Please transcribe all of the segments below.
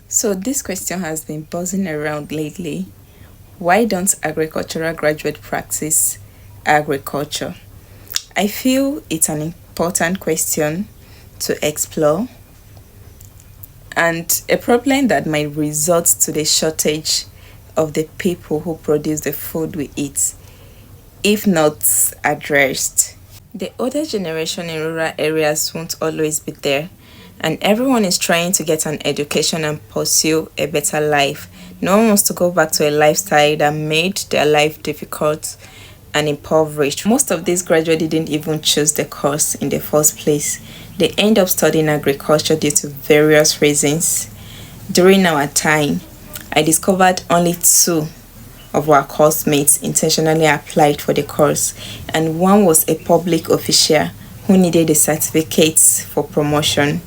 So, this question has been buzzing around lately. Why don't agricultural graduate practice agriculture? I feel it's an important question to explore and a problem that might result to the shortage of the people who produce the food we eat if not addressed. The older generation in rural areas won't always be there, and everyone is trying to get an education and pursue a better life. No one wants to go back to a lifestyle that made their life difficult and impoverished. Most of these graduates didn't even choose the course in the first place. They end up studying agriculture due to various reasons. During our time, I discovered only two of our course mates intentionally applied for the course, and one was a public official who needed a certificate for promotion.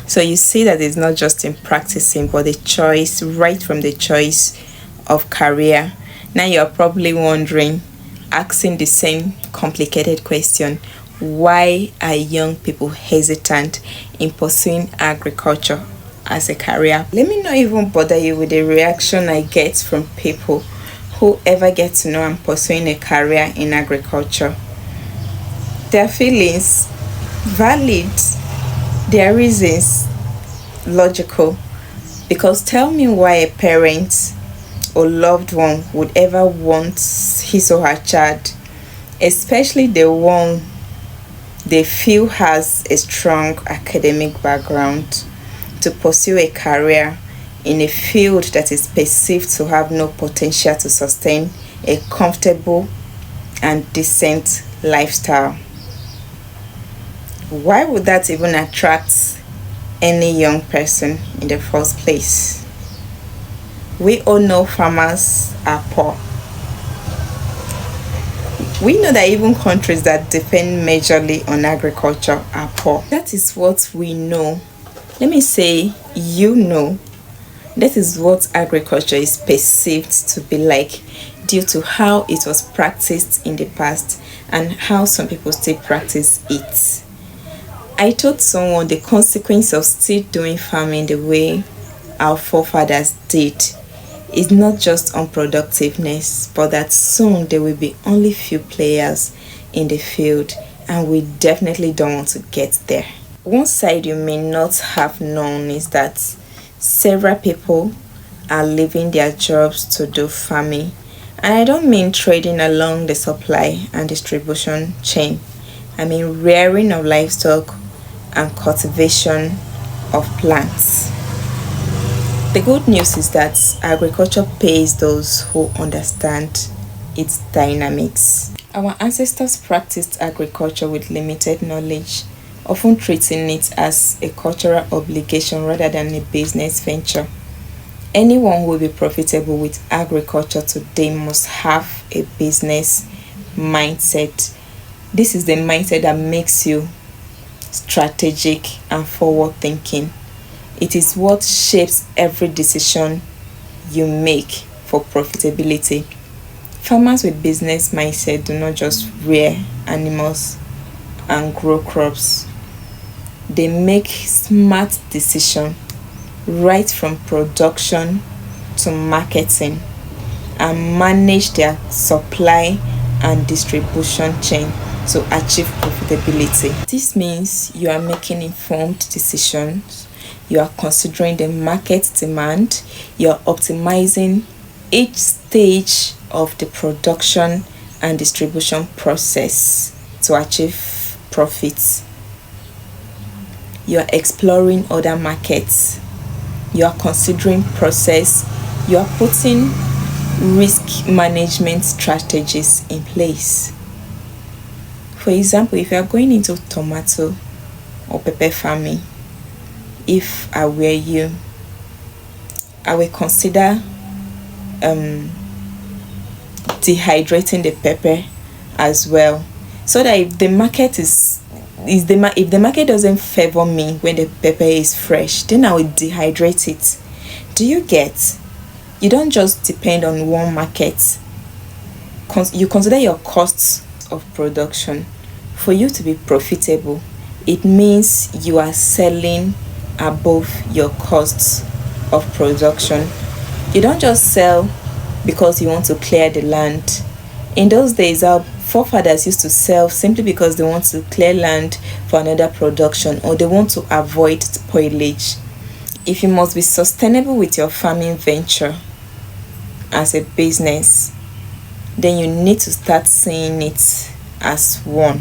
So you see that it's not just in practicing, but the choice, right from the choice of career. Now you're probably wondering, asking the same complicated question, why are young people hesitant in pursuing agriculture as a career? Let me not even bother you with the reaction I get from people who ever get to know I'm pursuing a career in agriculture. Their feelings valid, their reasons logical. Because tell me why a parent or loved one would ever want his or her child, especially the one they feel has a strong academic background, to pursue a career in a field that is perceived to have no potential to sustain a comfortable and decent lifestyle. Why would that even attract any young person in the first place? We all know farmers are poor. We know that even countries that depend majorly on agriculture are poor. That is what we know. Let me say, you know, that is what agriculture is perceived to be like due to how it was practiced in the past and how some people still practice it. I told someone the consequence of still doing farming the way our forefathers did is not just unproductiveness, but that soon there will be only few players in the field, and we definitely don't want to get there. One side you may not have known is that several people are leaving their jobs to do farming, and I don't mean trading along the supply and distribution chain. I mean rearing of livestock and cultivation of plants. The good news is that agriculture pays those who understand its dynamics. Our ancestors practiced agriculture with limited knowledge, often treating it as a cultural obligation rather than a business venture. Anyone who will be profitable with agriculture today must have a business mindset. This is the mindset that makes you strategic and forward thinking. It is what shapes every decision you make for profitability. Farmers with business mindset do not just rear animals and grow crops. They make smart decisions right from production to marketing and manage their supply and distribution chain to achieve profitability. This means you are making informed decisions, you are considering the market demand, you are optimizing each stage of the production and distribution process to achieve profits. You are exploring other markets, you are considering process, you are putting risk management strategies in place. For example, if you are going into tomato or pepper farming, if I were you, I will consider dehydrating the pepper as well, so that if the market if the market doesn't favor me when the pepper is fresh, then I will dehydrate it. Do you get? You don't just depend on one market. You consider your costs of production. For you to be profitable, it means you are selling above your costs. of production. You don't just sell because you want to clear the land. In those days, our forefathers used to sell simply because they want to clear land for another production, or they want to avoid spoilage. If you must be sustainable with your farming venture as a business, then you need to start seeing it as one.